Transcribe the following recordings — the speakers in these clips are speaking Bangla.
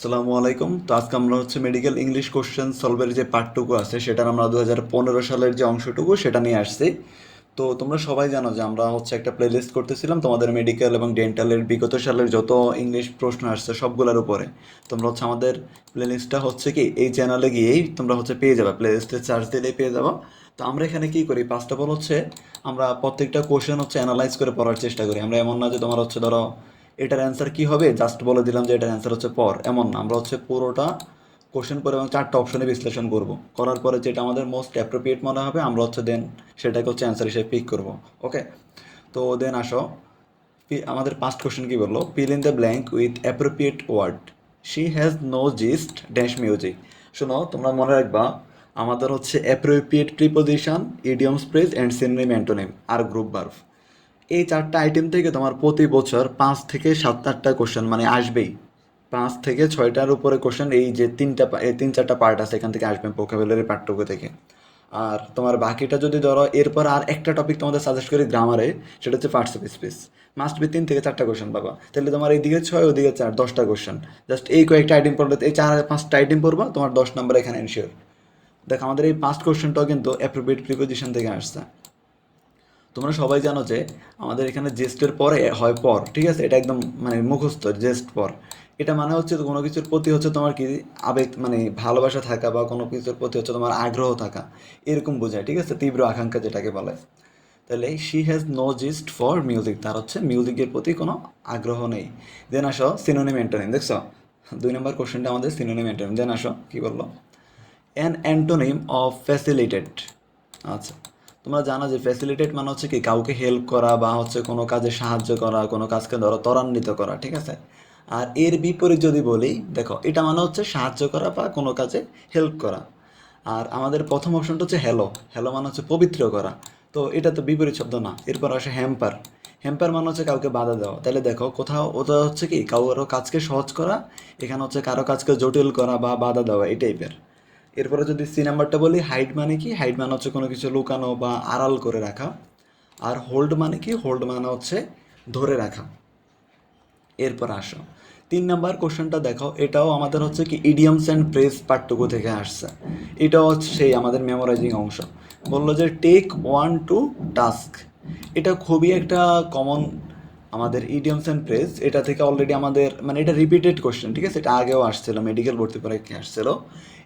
আসসালামু আলাইকুম। তো আজকে আমরা হচ্ছে মেডিকেল ইংলিশ কোশ্চেন সলভের যে পার্টটুকু আছে সেটার আমরা 2015 সালের যে অংশটুকু সেটা নিয়ে আসছি। তো তোমরা সবাই জানো যে আমরা হচ্ছে একটা প্লেলিস্ট করতেছিলাম তোমাদের মেডিকেল এবং ডেন্টালের বিগত সালের যত ইংলিশ প্রশ্ন আসছে সবগুলোর উপরে। তোমরা হচ্ছে আমাদের প্লেলিস্টটা হচ্ছে কি এই চ্যানেলে গিয়েই তোমরা হচ্ছে পেয়ে যাবে, প্লেলিস্টে সার্চ দিলেই পেয়ে যাবো। তো আমরা এখানে কি করি, ফার্স্ট অফ অল হচ্ছে আমরা প্রত্যেকটা কোশ্চেন হচ্ছে অ্যানালাইজ করে পড়ার চেষ্টা করি। আমরা এমন না যে তোমার হচ্ছে ধরো এটার অ্যান্সার কি হবে জাস্ট বলে দিলাম যে এটার অ্যান্সার হচ্ছে পর, এমন না। আমরা হচ্ছে পুরোটা কোশ্চেন পরে এবং চারটা অপশনে বিশ্লেষণ করব, করার পরে যেটা আমাদের মোস্ট অ্যাপ্রোপ্রিয়েট মনে হবে আমরা হচ্ছে দেন সেটাকে হচ্ছে অ্যান্সার হিসেবে পিক করব। ওকে, তো দেন আসো, আমাদের ফার্স্ট কোশ্চেন কি বললো, fill in the blank with appropriate word. She has no gist dash music. শোনো, তোমরা মনে রাখবা আমাদের হচ্ছে appropriate preposition, idioms phrase and synonym antonym আর গ্রুপ ভার্ব। এই চারটা আইটেম থেকে তোমার প্রতি বছর 5 থেকে 7-8টা কোশ্চেন মানে আসবেই। 5 থেকে 6টার উপরে কোশ্চেন এই যে এই 3-4টা পার্ট আছে এখান থেকে আসবে, ভোকাবুলারি পার্টটুকু থেকে। আর তোমার বাকিটা যদি ধরো এরপর আর একটা টপিক তোমাদের সাজেস্ট করি গ্রামারে, সেটা হচ্ছে parts of speech. Must be 3 থেকে 4টা কোশ্চেন পাবা, তাহলে তোমার এইদিকে 6 ওদিকে 4, 10টা কোশ্চেন। জাস্ট এই কয়েকটা আইটেম পড়লে, এই 4-5টা আইটেম পড়বা, তোমার 10 নম্বর এখানে এনশিওর। দেখ আমাদের এই ফার্স্ট কোশ্চেনটাও কিন্তু অ্যাপ্রোপ্রিয়েট প্রিপোজিশন থেকে আসছে। তোমরা সবাই জানো যে আমাদের এখানে জেস্টের পরে হয় পর, ঠিক আছে? এটা একদম মানে মুখস্থ, জেস্ট পর। এটা মানে হচ্ছে কোনো কিছুর প্রতি হচ্ছে তোমার কি আবেগ, মানে ভালোবাসা থাকা বা কোনো কিছুর প্রতি হচ্ছে তোমার আগ্রহ থাকা, এরকম বোঝায়, ঠিক আছে? তীব্র আকাঙ্ক্ষা যেটাকে বলে। তাহলে she has no gist for music, তার হচ্ছে মিউজিকের প্রতি কোনো আগ্রহ নেই। দেন আসো সিনোনিম অ্যান্টোনিম, দেখছো 2 নম্বর কোশ্চেনটা আমাদের সিনোনিম অ্যান্টোনিম। দেন আসো কি বললো, অ্যান অ্যান্টোনিম অফ ফ্যাসিলিটেড। আচ্ছা, তোমরা জানো যে ফ্যাসিলিটেট মানে হচ্ছে কি কাউকে হেল্প করা বা হচ্ছে কোনো কাজে সাহায্য করা, কোনো কাজকে ধরো ত্বরান্বিত করা, ঠিক আছে? আর এর বিপরীত যদি বলি, দেখো এটা মানে হচ্ছে সাহায্য করা বা কোনো কাজে হেল্প করা। আর আমাদের প্রথম অপশনটা হচ্ছে হ্যালো। হ্যালো মানে হচ্ছে পবিত্র করা। তো এটা তো বিপরীত শব্দ না। এরপর আসে হ্যাম্পার। হ্যাম্পার মানে হচ্ছে কাউকে বাধা দেওয়া। তাহলে দেখো কোথাও ওটা হচ্ছে কি কারো কাজকে সহজ করা, এখানে হচ্ছে কারো কাজকে জটিল করা বা বাধা দেওয়া, এই টাইপের। এরপরে যদি সি নাম্বারটা বলি, হাইড মানে কি, হাইড মানে হচ্ছে কোনো কিছু লুকানো বা আড়াল করে রাখা। আর হোল্ড মানে কি, হোল্ড মানে হচ্ছে ধরে রাখা। এরপর আসো 3 নাম্বার কোশ্চেনটা দেখো, এটাও আমাদের হচ্ছে কি ইডিয়মস অ্যান্ড ফ্রেজ পার্টটুকু থেকে আসছে। এটাও হচ্ছে সেই আমাদের মেমোরাইজিং অংশ। বললো যে টেক ওয়ান টু টাস্ক। এটা খুবই একটা কমন আমাদের ইডিয়মস অ্যান্ড ফ্রেজ। এটা থেকে অলরেডি আমাদের মানে এটা রিপিটেড কোশ্চেন, ঠিক আছে? এটা আগেও আসছিল, মেডিকেল ভর্তি পরীক্ষায় আসছিল।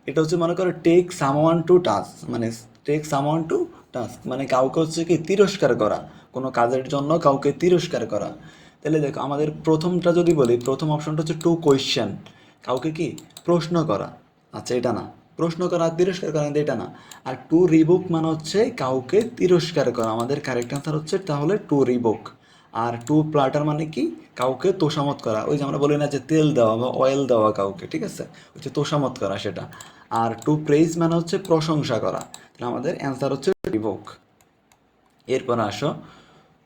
এটা হচ্ছে মনে করো টেক সামওয়ান টু টাস্ক, মানে টেক সামওয়ান টু টাস্ক মানে কাউকে হচ্ছে কি তিরস্কার করা, কোনো কাজের জন্য কাউকে তিরস্কার করা। তাহলে দেখো আমাদের প্রথমটা যদি বলি, প্রথম অপশনটা হচ্ছে টু কোয়েশ্চেন, কাউকে কি প্রশ্ন করা। আচ্ছা, এটা না। প্রশ্ন করা আর তিরস্কার করা কিন্তু এটা না। আর টু রিবুক মানে হচ্ছে কাউকে তিরস্কার করা, আমাদের কারেক্ট অ্যান্সার হচ্ছে তাহলে টু রিবুক। আর টু প্লাটার মানে কি কাউকে তোষামত করা, ওই যে আমরা বলি না যে তেল দেওয়া বা অয়েল দেওয়া কাউকে, ঠিক আছে? হচ্ছে তোষামত করা সেটা। আর টু প্রেইজ মানে হচ্ছে প্রশংসা করা। তাহলে আমাদের অ্যান্সার হচ্ছে রিবুক। এরপর আসো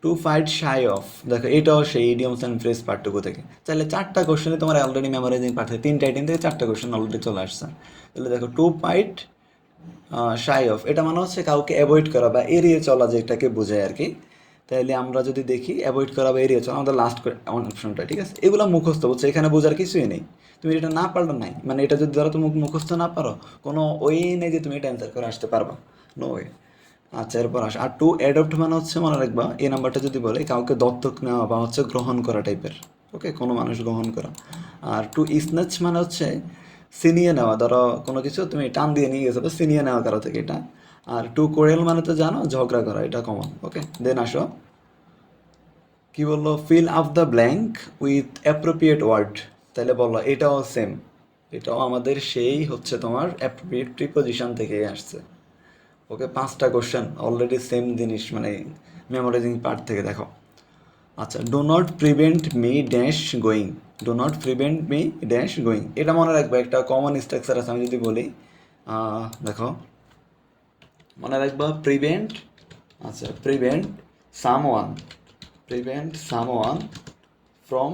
টু ফাইট শাই অফ। দেখো এটাও সেই ইডিয়মস অ্যান্ড ফ্রেজ পার্টটুকু থেকে। তাহলে 4টা কোশ্চেনে তোমার অলরেডি মেমোরাইজিং পার্ট থেকে 3টা আইটেম থেকে 4টা কোশ্চেন অলরেডি চলে আসছে। তাহলে দেখো টু ফাইট শাই অফ, এটা মানে হচ্ছে কাউকে অ্যাভয়েড করা বা এড়িয়ে চলা, যেটাকে বোঝায় আর কি। তাহলে আমরা যদি দেখি অ্যাভয়েড করা বা এড়িয়ে চলা আমাদের লাস্ট অপশনটা, ঠিক আছে? এগুলো মুখস্থ বলছে, এখানে বোঝার কিছুই নেই। তুমি এটা না পারলে নাই, মানে এটা যদি ধরো তুমি মুখস্থ না পারো, কোনো ওই নেই যে তুমি এটা অ্যান্সার করে আসতে পারবা, নো ওয়ে। আচ্ছা, এরপর আস, আর টু অ্যাডপ্ট মানে হচ্ছে মনে রাখবা এই নাম্বারটা যদি বলে কাউকে দত্তক নেওয়া বা হচ্ছে গ্রহণ করা টাইপের। ওকে, কোনো মানুষ গ্রহণ করা। আর টু স্ন্যাচ মানে হচ্ছে ছিনিয়ে নেওয়া, ধরো কোনো কিছু তুমি টান দিয়ে নিয়ে গেছো তো ছিনিয়ে নেওয়া কারো থেকে এটা। আর টু কোরেল মানে তো জানো ঝগড়া করা, এটা কমন। ওকে, দেন আসো কি বললো, fill up the blank with appropriate word. তাহলে বললো এটাও সেম, এটাও আমাদের সেই হচ্ছে তোমার অ্যাপ্রোপ্রিয়েট প্রিপোজিশন থেকেই আসছে। ওকে, 5টা কোশ্চেন অলরেডি সেম জিনিস, মানে মেমোরাইজিং পার্ট থেকে দেখো। আচ্ছা, do not prevent me dash going. Do not prevent me dash going, এটা মনে রাখবে, একটা কমন স্ট্রাকচার আছে। আমি যদি বলি দেখো, মনে রাখবা প্রিভেন্ট। আচ্ছা, prevent someone, prevent someone from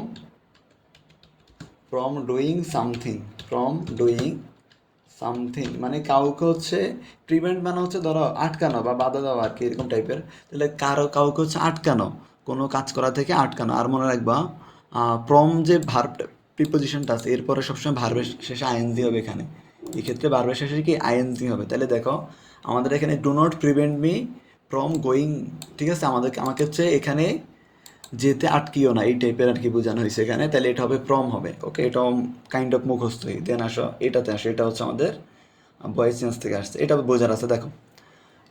from doing something, from doing something মানে কাউকে হচ্ছে প্রিভেন্ট মানে হচ্ছে ধরো আটকানো বা বাধা দেওয়া আর কি, এরকম টাইপের। তাহলে কাউকে হচ্ছে আটকানো, কোনো কাজ করা থেকে আটকানো। আর মনে রাখবা ফ্রম যে ভার্ব, প্রিপোজিশনটা আছে এরপরে সবসময় ভার্বের শেষে আইএনজি হবে এখানে, এক্ষেত্রে ভার্বের শেষে কি আইএনজি হবে। তাহলে দেখো আমাদের এখানে do not prevent me from going, ঠিক আছে, আমাকে হচ্ছে এখানে যেতে আটকিও না, এই টাইপের আর কি বোঝানো হয়েছে এখানে। তাহলে এটা হবে প্রম হবে। ওকে, এটাও কাইন্ড অফ মুখস্থই। দেন আসো এটাতে আসো, এটা হচ্ছে আমাদের ভয়েস চেঞ্জ থেকে আসছে, এটা বোঝার আছে। দেখো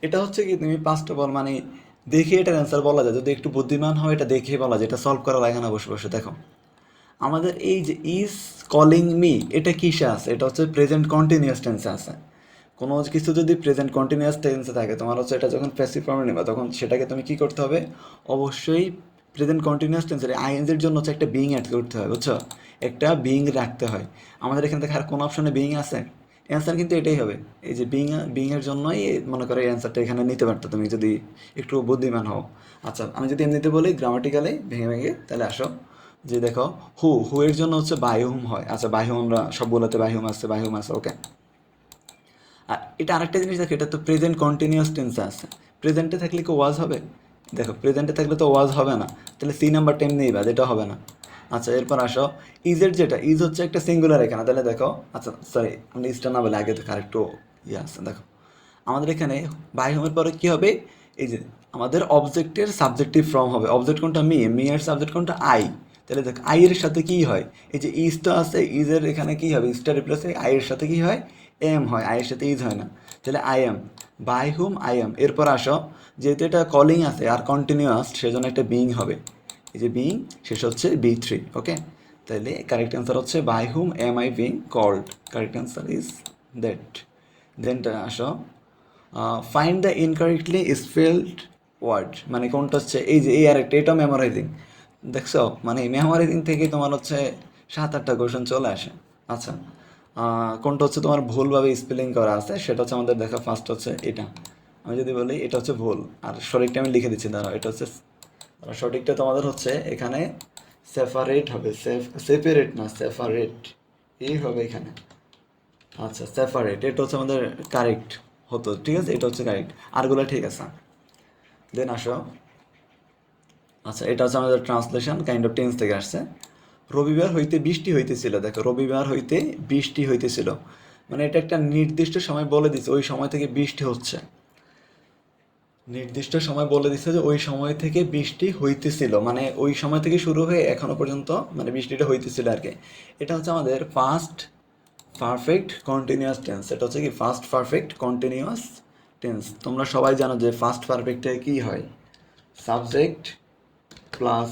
এটা হচ্ছে কি তুমি পাঁচটা বল মানে দেখে এটার অ্যান্সার বলা যায়, যদি একটু বুদ্ধিমান হয় এটা দেখে বলা যায়, এটা সলভ করা লাগে না বসে বসে। দেখো আমাদের এই যে ইজ কলিং মি, এটা কিসে আছে, এটা হচ্ছে প্রেজেন্ট কন্টিনিউয়াস টেন্সে আছে। কোনো কিছু যদি প্রেজেন্ট কন্টিনিউয়াস টেন্সে থাকে তোমার হচ্ছে এটা যখন প্যাসিভ ফর্মে নেবা তখন সেটাকে তুমি কি করতে হবে, অবশ্যই প্রেজেন্ট কন্টিনিউয়াস টেন্সের আইএনজির জন্য হচ্ছে একটা বিইং অ্যাড করতে হয়, বুঝছো, একটা বিইং রাখতে হয়। আমাদের এখানে দেখো আর কোন অপশনে বিইং আছে, অ্যান্সার কিন্তু এটাই হবে। এই যে বিইংয়ের জন্যই মনে করো এই অ্যান্সারটা এখানে নিতে পারতো তুমি যদি একটু বুদ্ধিমান হও। আচ্ছা আমি যদি এমনিতে বলি গ্রামাটিক্যালি ভেঙে ভেঙে, তাহলে আসো যে দেখো হু এর জন্য হচ্ছে বাই হুম হয়। আচ্ছা বাই হুম আমরা সবগুলোতে বাই হুম আছে, ওকে। আর এটা আরেকটা জিনিস দেখো, এটা তো প্রেজেন্ট কন্টিনিউয়াস টেন্সে আছে, প্রেজেন্টে থাকলে কি ওয়াজ হবে? দেখো প্রেজেন্টে থাকলে তো ওয়াজ হবে না, তাহলে সি নাম্বার টেন নেই বাদ, এটা হবে না। আচ্ছা এরপর আসো ইজের, যেটা ইজ হচ্ছে একটা সিঙ্গুলার এখানে, তাহলে দেখো আচ্ছা সরি আমরা ইজটা না বলে আগে দেখো আরেকটু ইয়ে আছে। দেখো আমাদের এখানে বাই হোমের পরে কি হবে, এই যে আমাদের অবজেক্টের সাবজেক্টিভ ফর্ম হবে। অবজেক্ট কোনটা? মি এর সাবজেক্ট কোনটা? আই। তাহলে দেখ আই এর সাথে কি হয়, এই যে ইজটা আছে, ইজের এখানে কি হবে, ইজটা রিপ্লেসে আই এর সাথে কি হয়, এম হয়, আই এর সাথে ইজ হয় না। তাহলে I am, by whom I am. এরপর আসো যেহেতু এটা কলিং আছে আর কন্টিনিউয়াস সেজন্য একটা বিং হবে, এই যে বিং শেষ হচ্ছে বি3, ওকে। তাহলে কারেক্ট অ্যান্সার হচ্ছে by whom am I being called, correct answer is that. দেনটা also find the incorrectly spelled word, মানে কোনটা হচ্ছে এই যে এই আরেকটা, এটা মেমোরাইজিং। দেখছো মানে মেমোরাইজিং থেকে তোমার হচ্ছে 7-8টা কোশ্চেন চলে আসে। আচ্ছা কোনটা হচ্ছে তোমার ভুলভাবে স্পেলিং করা আছে সেটা হচ্ছে আমাদের দেখা, ফার্স্ট হচ্ছে এটা। আমি যদি বলি এটা হচ্ছে ভুল, আর সঠিকটা আমি লিখে দিচ্ছি, দাঁড়াও এটা হচ্ছে সঠিকটা তোমাদের হচ্ছে এখানে সেপারেট হবে, সেপারেট না সেপারেট, এই হবে এখানে। আচ্ছা সেপারেট, এটা হচ্ছে আমাদের কারেক্ট হতো, ঠিক আছে, এটা হচ্ছে কারেক্ট, আরগুলো ঠিক আছে। দেন আসো আচ্ছা এটা হচ্ছে আমাদের ট্রান্সলেশন কাইন্ড অফ টেন্স থেকে আসছে। রবিবার হইতে বৃষ্টি হইতেছিল, দেখো রবিবার হইতে বৃষ্টি হইতেছিল, মানে এটা একটা নির্দিষ্ট সময় বলে দিচ্ছে ওই সময় থেকে বৃষ্টি হচ্ছে, নির্দিষ্ট সময় বলে দিচ্ছে যে ওই সময় থেকে বৃষ্টি হইতেছিল, মানে ওই সময় থেকে শুরু হয়ে এখনো পর্যন্ত মানে বৃষ্টিটা হইতেছিল আর কি। এটা হচ্ছে আমাদের ফার্স্ট পারফেক্ট কন্টিনিউয়াস টেন্স, এটা হচ্ছে কি ফার্স্ট পারফেক্ট কন্টিনিউয়াস টেন্স। তোমরা সবাই জানো যে ফার্স্ট পারফেক্টে কি হয়, সাবজেক্ট প্লাস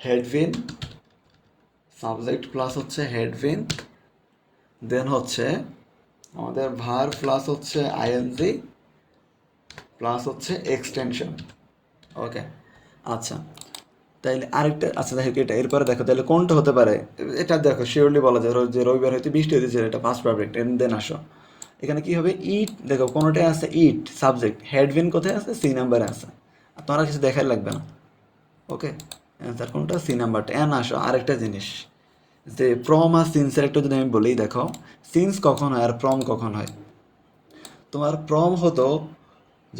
হেডভিন, সাবজেক্ট প্লাস হচ্ছে হেডভিন, দেন হচ্ছে আমাদের ভার প্লাস হচ্ছে আইএনজি প্লাস হচ্ছে এক্সটেনশন, ওকে। আচ্ছা তাইলে আরেকটা, আচ্ছা দেখো এটা এরপরে দেখো তাহলে কোনটা হতে পারে, এটা দেখো শিওরলি বলা যায় যে রবিবার হয়তো বৃষ্টি হতেছে, এটা ফার্স্ট পারফেক্ট। দেন আসো এখানে কি হবে, ইট, দেখো কোনোটাই আছে ইট সাবজেক্ট, হেডভিন কোথায় আছে, সি নাম্বারে আছে, আর তোমার কিছু দেখাই লাগবে না, ওকে। অ্যান্সার কোনটা, সি নাম্বারটা। এন আসো আরেকটা জিনিস, যে প্রম আর সিন্সের একটা যদি আমি বলি, দেখো সিন্স কখন হয় আর প্রম কখন হয়। তোমার প্রম হতো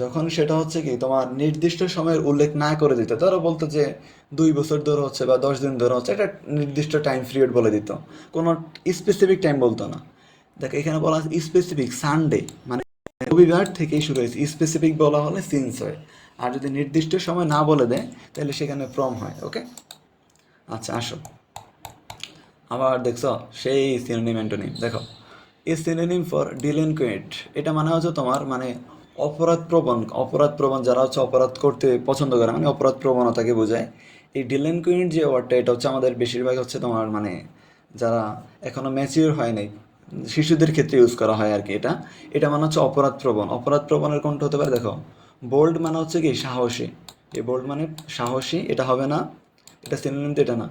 যখন সেটা হচ্ছে কি তোমার নির্দিষ্ট সময়ের উল্লেখ না করে দিত, ধরো বলতো যে 2 বছর ধরে হচ্ছে বা 10 দিন ধরে হচ্ছে, একটা নির্দিষ্ট টাইম পিরিয়ড বলে দিত, কোনো স্পেসিফিক টাইম বলতো না। দেখো এখানে বলা আছে স্পেসিফিক সানডে, মানে রবিবার থেকেই শুরু হয়েছে, স্পেসিফিক বলা হলে সিন্স হয়, আর যদি নির্দিষ্ট সময় না বলে দেয় তাহলে সেখানে প্রম হয়, ওকে। আচ্ছা আসো আবার দেখছো সেই সিনোনিম অ্যান্টোনিম, দেখো এই সিনোনিম ফর ডিলিনকুয়েন্ট, এটা মানে হচ্ছে তোমার মানে অপরাধ প্রবণ যারা হচ্ছে অপরাধ করতে পছন্দ করে, মানে অপরাধ প্রবণতাকে বোঝায়। এই ডিলিনকুয়েন্ট যে ওয়ার্ডটা এটা হচ্ছে আমাদের বেশিরভাগ হচ্ছে তোমার মানে যারা এখনো ম্যাচিওর হয় নাই শিশুদের ক্ষেত্রে ইউজ করা হয় আর কি। এটা এটা মানে হচ্ছে অপরাধ প্রবণের কোনটা হতে পারে, দেখো বোল্ড মানে হচ্ছে কি সাহসী, এই বোল্ড মানে সাহসী, এটা হবে না, এটা সিনোনিম তো এটা না।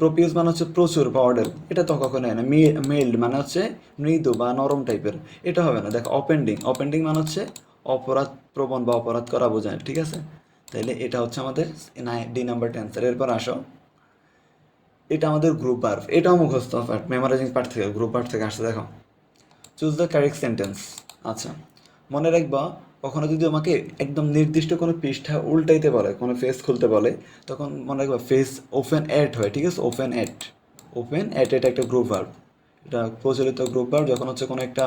প্রপিউস মানে হচ্ছে প্রচুর বা অর্ডার, এটা তো কখনো হয় না। মেল্ড মানে হচ্ছে মৃদু বা নরম টাইপের, এটা হবে না। দেখো অপেন্ডিং মানে হচ্ছে অপরাধ প্রবণ বা অপরাধ করা বোঝায়, ঠিক আছে। তাইলে এটা হচ্ছে আমাদের ডি নাম্বার অ্যান্সার। এরপর আসো এটা আমাদের গ্রুপ ভার্ব, এটাও মুখস্থ পার্ট, মেমোরাইজিং পার্ট থেকে, গ্রুপ ভার্ব থেকে আসছে। দেখো চুজ দ্য কারেক্ট সেন্টেন্স। আচ্ছা মনে রাখবা কখনো যদি আমাকে একদম নির্দিষ্ট কোনো পৃষ্ঠা উল্টাইতে বলে, কোনো ফেস খুলতে বলে, তখন মনে রাখবা ফেস ওপেন অ্যাট হয়, ঠিক আছে, ওপেন অ্যাট, ওপেন এটা একটা গ্রুপ ভার্ব, এটা প্রচলিত গ্রুপ ভার্ব। যখন হচ্ছে কোনো একটা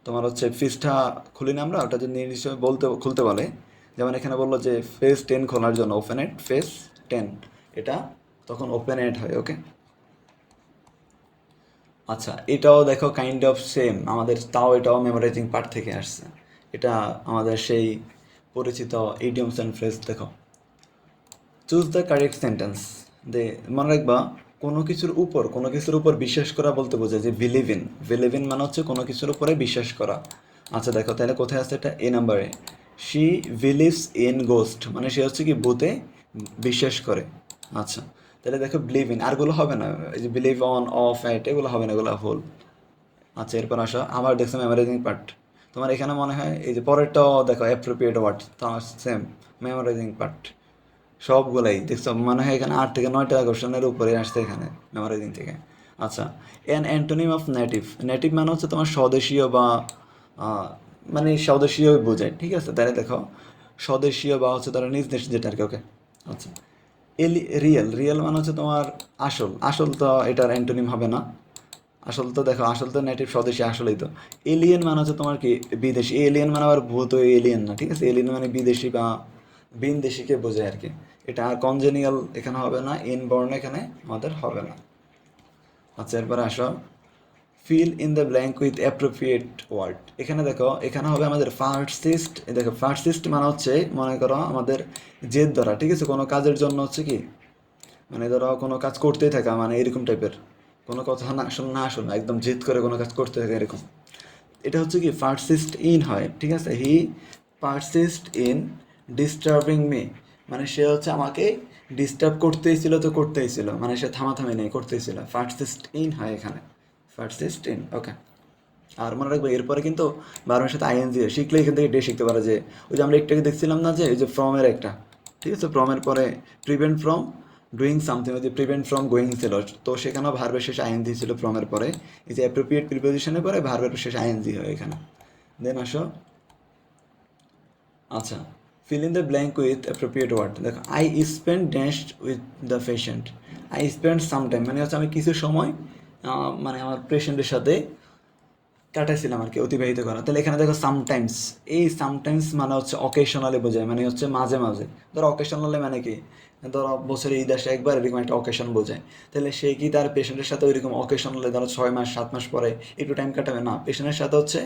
তোমার হচ্ছে পৃষ্ঠা খুলি না আমরা, ওটা যদি নির্দিষ্ট খুলতে বলে, যেমন এখানে বললো যে ফেজ 10 খোলার জন্য ওপেন এট ফেজ 10, এটা তখন ওপেন এট হয়। ওকে, আচ্ছা এটাও দেখো কাইন্ড অফ সেম আমাদের, তাও এটাও মেমোরাইজিং পার্ট থেকে আসছে। এটা আমাদের সেই পরিচিত ইডিয়মস অ্যান্ড ফ্রেজ। দেখো, চুজ দ্য কারেক্ট সেন্টেন্স। মনে রাখবা, কোনো কিছুর উপর বিশ্বাস করা বলতে বোঝায় যে বিলিভ ইন মানে হচ্ছে কোনো কিছুর উপরে বিশ্বাস করা। আচ্ছা দেখো, তাহলে কোথায় আছে এটা? এ নাম্বারে, শি বিলিভস ইন গোস্ট, মানে সে হচ্ছে কি ভূতে বিশ্বাস করে। আচ্ছা, তাহলে দেখো বিলিভ ইন, আরগুলো হবে না, এই যে বিলিভ অন, অফ, অ্যাট, এগুলো হবে না, এগুলো ভুল। আচ্ছা, এরপর আসো, আবার দেখছো মেমোরাইজিং পার্ট। তোমার এখানে মনে হয় এই যে পরেরটাও দেখো অ্যাপ্রোপ্রিয়েট ওয়ার্ড, তার সেম মেমোরাইজিং পার্ট সবগুলাই দেখছো, মনে হয় এখানে 8 থেকে 9টা কোশ্চেনের উপরে আসছে এখানে মেমোরাইজিং থেকে। আচ্ছা, an antonym of native. Native মানে হচ্ছে তোমার স্বদেশীয় বা মানে স্বদেশীয় বোঝায়, ঠিক আছে? তাহলে দেখো, স্বদেশীয় বা হচ্ছে তারা নিজ দেশ, যেটা আর কি। ওকে, আচ্ছা, রিয়েল মানে হচ্ছে তোমার আসল তো এটার অ্যান্টোনিম হবে না। আসল তো দেখো, আসল তো নেটিভ স্বদেশী, আসলেই তো। এলিয়েন মানে হচ্ছে তোমার কি বিদেশি, এলিয়েন মানে আবার ভূত এলিয়েন না, ঠিক আছে? এলিয়েন মানে বিদেশি বা বিনদেশিকে বোঝায় আর কি। এটা আর কনজেনিয়াল এখানে হবে না, ইনবর্ন এখানে আমাদের হবে না। আচ্ছা, এরপরে আসো, fill in the blank with appropriate word. এখানে দেখো, এখানে হবে আমাদের ফার্স্ট। দেখো, ফার্স্ট মানে হচ্ছে মনে করো আমাদের জেদ ধরা, ঠিক আছে? কোনো কাজের জন্য হচ্ছে কি, মানে ধরো কোনো কাজ করতেই থাকা, মানে এরকম টাইপের, কোনো কথা না শোনা একদম জেদ করে কোনো কাজ করতে থাকে এরকম। এটা হচ্ছে কি পারসিস্ট ইন হয়, ঠিক আছে? হি পারসিস্ট ইন ডিস্টার্বিং মি, মানে সে হচ্ছে আমাকে ডিস্টার্ব করতেই ছিল, মানে সে থামাথামি নেই, করতেই ছিল। পারসিস্ট ইন হয় এখানে, পারসিস্ট ইন। ওকে, আর মনে রাখবে এরপরে কিন্তু বারবার সাথে আইএনজি শিখলে এখান থেকে ডে শিখতে পারে। যে ওই যে আমরা একটু আগে দেখছিলাম না, যে ওই যে ফ্রমের একটা, ঠিক আছে? ফ্রমের পরে প্রিভেন্ট ফ্রম ডুইং সামথিং, ওই যে প্রিভেন্ট ফ্রম গোয়িং ছিল, তো সেখানেও ভার্বের শেষে আইএনজি ছিল ফ্রমের পরে। এই যে অ্যাপ্রোপ্রিয়েট প্রিপোজিশনের পরে ভার্বের শেষে আইএনজি হয় এখানে। দেন আসো, আচ্ছা, fill in the blank with appropriate word. দেখো, I spend dash with the patient. I spend some time মানে হচ্ছে আমি কিছু সময় মানে আমার পেশেন্টের সাথে কাটাইছিলাম আর কি, অতিবাহিত করা। তাহলে এখানে দেখো সামটাইমস, এই সামটাইমস মানে হচ্ছে অকেশনালি বোঝায়, মানে হচ্ছে মাঝে মাঝে। ধরো অকেশনালি মানে কি, ধরো বছরে ঈদ আসে একবার, এরকম একটা অকেশন বোঝায়। তাহলে সে কি তার পেশেন্টের সাথে ওইরকম অকেশনালি ধরো 6 মাস 7 মাস পরে একটু টাইম কাটাবে না, পেশেন্টের সাথে হচ্ছে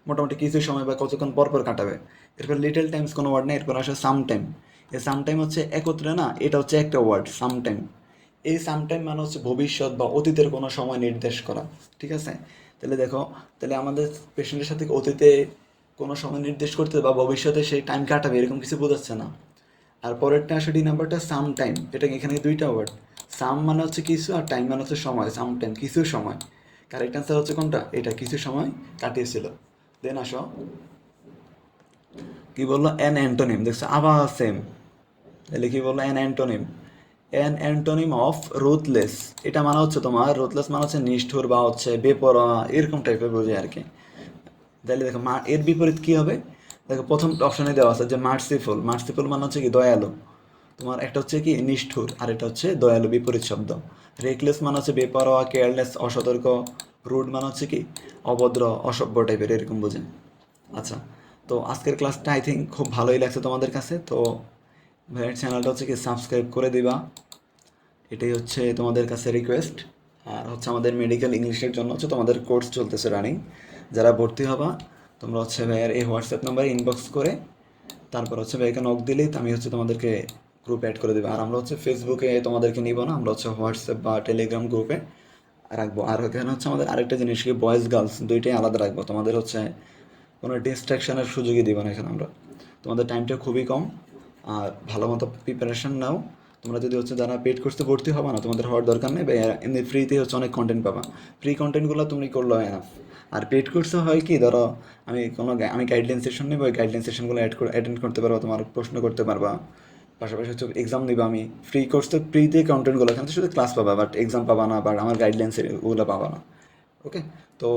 মোটামুটি কিছু সময় বা কতক্ষণ পর পর কাটাবে। এরপর লিটল টাইমস কোনো ওয়ার্ড নেই, এরপর আসে সামটাইম। এই সামটাইম হচ্ছে একত্রে না, এটা হচ্ছে একটা ওয়ার্ড সামটাইম। এই সামটাইম মানে হচ্ছে ভবিষ্যৎ বা অতীতের কোনো সময় নির্দেশ করা, ঠিক আছে? তাহলে দেখো, তাহলে আমাদের পেশেন্টের সাথে অতীতে কোনো সময় নির্দেশ করতে বা ভবিষ্যতে সেই টাইম কাটাবে এরকম কিছু বোঝাচ্ছে না। আর পরেরটা আসলে ডি নাম্বারটা সাম টাইম, এটা এখানে দুইটা ওয়ার্ড। সাম মানে হচ্ছে কিছু, আর টাইম মানে হচ্ছে সময়। সাম টাইম কিছু সময়, কারেক্ট অ্যান্সার হচ্ছে কোনটা? এটা কিছু সময় কাটিয়েছিল। দেন আসো, কি বললো? অ্যান অ্যান্টোনিম, দেখছো আবার সেম। তাহলে কি বললো? An antonym, an antonym of ruthless. এটা মানে হচ্ছে তোমার, রুথলেস মানে হচ্ছে নিষ্ঠুর বা হচ্ছে বেপরোয়া, এরকম টাইপের বোঝে আর কি। তাহলে দেখো, এর বিপরীত কি হবে? দেখো, প্রথম অপশনে দেওয়া আছে যে মার্সিফুল। মার্সিফুল মানে হচ্ছে কি দয়ালু। তোমার একটা হচ্ছে কি নিষ্ঠুর, আর এটা হচ্ছে দয়ালু, বিপরীত শব্দ। রেকলেস মানে হচ্ছে বেপরোয়া, কেয়ারলেস অসতর্ক। রুড মানে হচ্ছে কি অভদ্র, অসভ্য টাইপের, এরকম বোঝে। আচ্ছা, তো আজকের ক্লাসটা আই থিঙ্ক খুব ভালোই লাগছে তোমাদের কাছে। তো ভাইয়ের চ্যানেলটা হচ্ছে কি সাবস্ক্রাইব করে দিবা, এটাই হচ্ছে তোমাদের কাছে রিকোয়েস্ট। আর হচ্ছে আমাদের মেডিকেল ইংলিশের জন্য হচ্ছে তোমাদের কোর্স চলতেছে রানিং, যারা ভর্তি হবা তোমরা হচ্ছে ভাইয়ের এই হোয়াটসঅ্যাপ নাম্বারে ইনবক্স করে তারপর হচ্ছে ভাইকে নক দিলেই আমি হচ্ছে তোমাদেরকে গ্রুপে অ্যাড করে দেবো। আর আমরা হচ্ছে ফেসবুকে তোমাদেরকে নিব না, আমরা হচ্ছে হোয়াটসঅ্যাপ বা টেলিগ্রাম গ্রুপে রাখবো। আর এখানে হচ্ছে আমাদের আরেকটা জিনিস কি, বয়েজ গার্লস দুইটাই আলাদা রাখবো। তোমাদের হচ্ছে কোনো ডিস্ট্রাকশনের সুযোগই দিব না এখানে আমরা। তোমাদের টাইমটা খুবই কম, আর ভালো মতো প্রিপারেশন নাও। তোমরা যদি হচ্ছে যারা পেড কোর্সে ভর্তি হবা না, তোমাদের হওয়ার দরকার নেই, বা এমনি ফ্রিতে হচ্ছে অনেক কন্টেন্ট পাবা। ফ্রি কন্টেন্টগুলো তুমি করলে এনাফ। আর পেড কোর্সে হয় কি, ধরো আমি গাইডলাইন সেশন নেবো, ওই গাইডলাইন সেশনগুলো অ্যাটেন্ড করতে পারবা, তোমার প্রশ্ন করতে পারবা, পাশাপাশি হচ্ছে এক্সাম নিবা। আমি ফ্রি কোর্সে ফ্রিতে কন্টেন্টগুলো, এখান থেকে শুধু ক্লাস পাবা, বাট এক্সাম পাবা না, বাট আমার গাইডলাইন্স ওগুলো পাবা না। ওকে, তো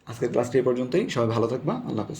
আজকের ক্লাসটি এই পর্যন্তই। সবাই ভালো থাকবা, আল্লাহ হাফেজ।